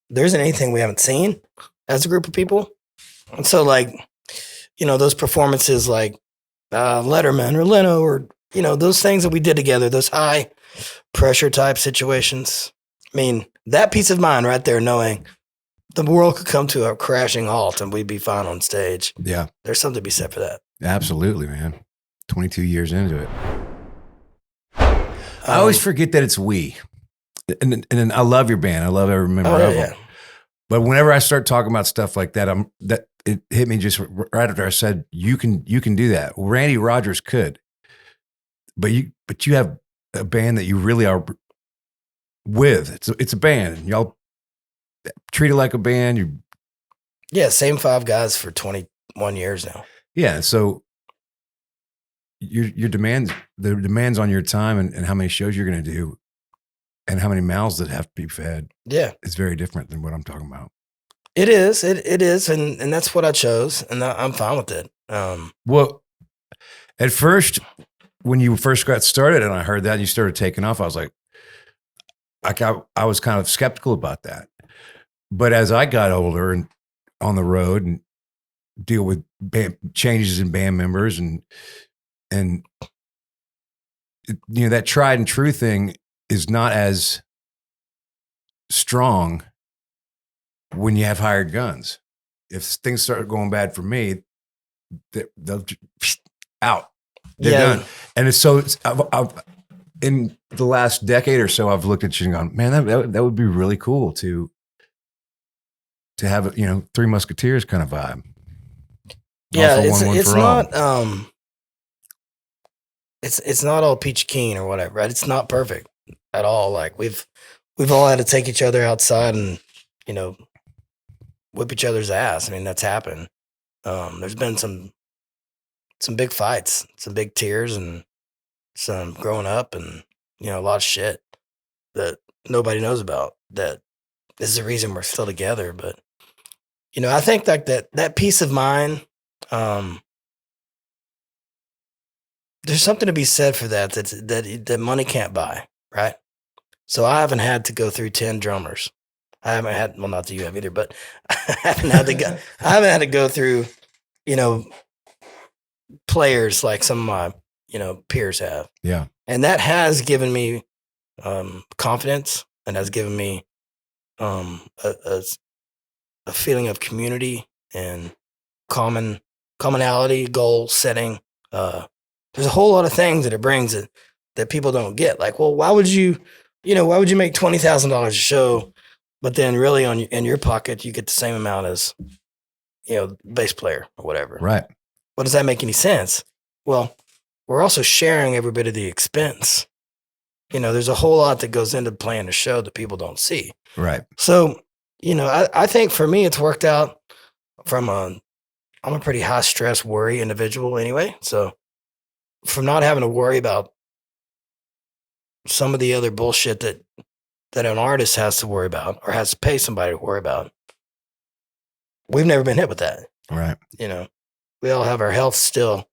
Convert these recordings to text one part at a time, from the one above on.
there isn't anything we haven't seen as a group of people. And so, like, those performances like Letterman or Leno or, those things that we did together, those high pressure type situations. I mean, that peace of mind right there, knowing the world could come to a crashing halt and we'd be fine on stage. Yeah. There's something to be said for that. Absolutely, man. 22 years into it. I always forget that it's we. And I love your band. I love every member of them. Yeah. But whenever I start talking about stuff like that, it hit me just right after I said, you can do that. Well, Randy Rogers could. But you have a band that you really are with. It's a band. Y'all treat it like a band. Yeah, same 5 guys for 21 years now. Yeah, so your demands on your time and how many shows you're going to do and how many mouths that have to be fed. Yeah, it's very different than what I'm talking about. It is. It is, and that's what I chose, and I'm fine with it. Well, at first, when you first got started, and I heard that and you started taking off, I was like I was kind of skeptical about that. But as I got older and on the road and deal with changes in band members and that tried and true thing is not as strong when you have hired guns. If things start going bad for me, they'll out. They're done. And I've in the last decade or so, I've looked at you and gone, man, that would be really cool to have a, Three Musketeers kind of vibe. Yeah, it's not it's not all peachy keen or whatever, right? It's not perfect at all. Like we've all had to take each other outside and whip each other's ass. I mean, that's happened. There's been some big fights, some big tears, and some growing up, and a lot of shit that nobody knows about. That is the reason we're still together. But I think like that peace of mind. There's something to be said for that money can't buy, right? So I haven't had to go through 10 drummers. I haven't had, well, not that you have either, but I haven't had to go through, players like some of my, peers have. Yeah. And that has given me confidence and has given me a feeling of community and commonality, goal setting. There's a whole lot of things that it brings that people don't get. Like, well, why would you make $20,000 a show, but then really in your pocket you get the same amount as bass player or whatever? Right. What does that make any sense? Well, we're also sharing every bit of the expense. There's a whole lot that goes into playing a show that people don't see. Right. So, I think for me it's worked out I'm a pretty high stress, worry individual anyway. So from not having to worry about some of the other bullshit that an artist has to worry about or has to pay somebody to worry about, we've never been hit with that. Right. We all have our health still,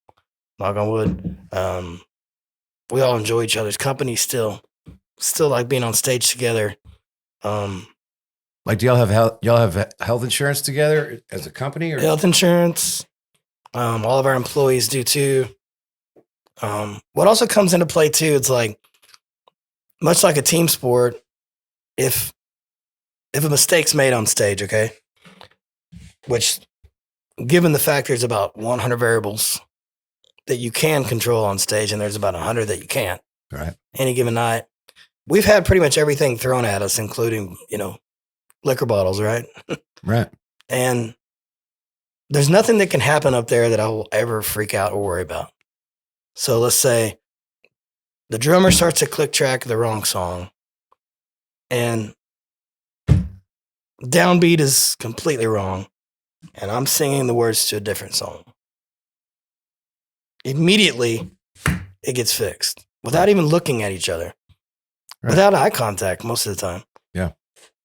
knock on wood. We all enjoy each other's company still like being on stage together. Like, do y'all have health insurance together as a company? Or? Health insurance. All of our employees do too. What also comes into play too, it's like, much like a team sport, if a mistake's made on stage, okay, which given the fact there's about 100 variables that you can control on stage and there's about 100 that you can't, right, any given night, we've had pretty much everything thrown at us, including, liquor bottles, right? Right. And there's nothing that can happen up there that I will ever freak out or worry about. So let's say the drummer starts to click track the wrong song and downbeat is completely wrong and I'm singing the words to a different song. Immediately it gets fixed without even looking at each other, right, without eye contact most of the time. Yeah.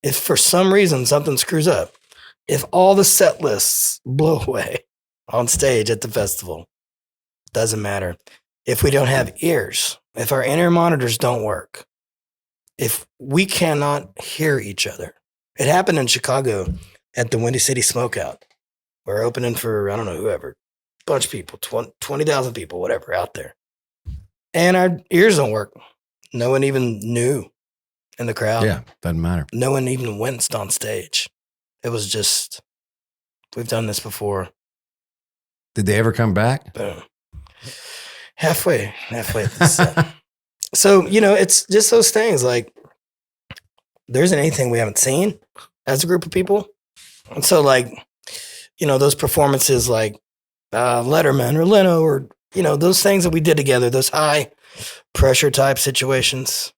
If for some reason something screws up, if all the set lists blow away on stage at the festival, doesn't matter. If we don't have ears, if our in-ear monitors don't work, if we cannot hear each other, It happened in Chicago at the Windy City Smokeout. We're opening for, I don't know, whoever, bunch of people, 20,000 people, whatever, out there. And our ears don't work. No one even knew in the crowd. Yeah, doesn't matter. No one even winced on stage. It was just, we've done this before. Did they ever come back? Boom. Halfway at this set. So, you know, it's just those things like there isn't anything we haven't seen as a group of people. And so, like, you know, those performances like Letterman or Leno or, you know, those things that we did together, those high pressure type situations.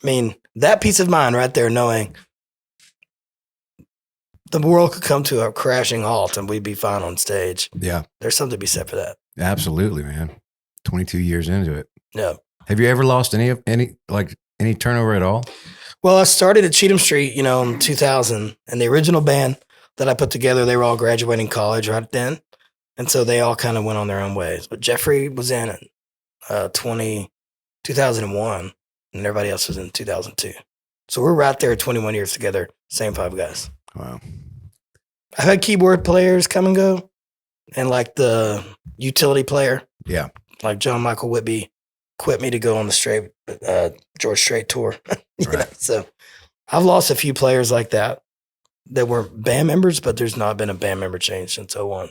I mean, that peace of mind right there, knowing the world could come to a crashing halt and we'd be fine on stage. Yeah. There's something to be said for that. Absolutely, man. 22 years into it. Yeah. Have you ever lost any turnover at all? Well, I started at Cheatham Street, you know, in 2000, and the original band that I put together, they were all graduating college right then. And so they all kind of went on their own ways. But Jeffrey was in 2001, and everybody else was in 2002. So we're right there 21 years together, same 5 guys. Wow. I've had keyboard players come and go, and like the utility player. Yeah. Like John Michael Whitby quit me to go on the George Strait tour. Right. Know? So I've lost a few players like that were band members, but there's not been a band member change since 01.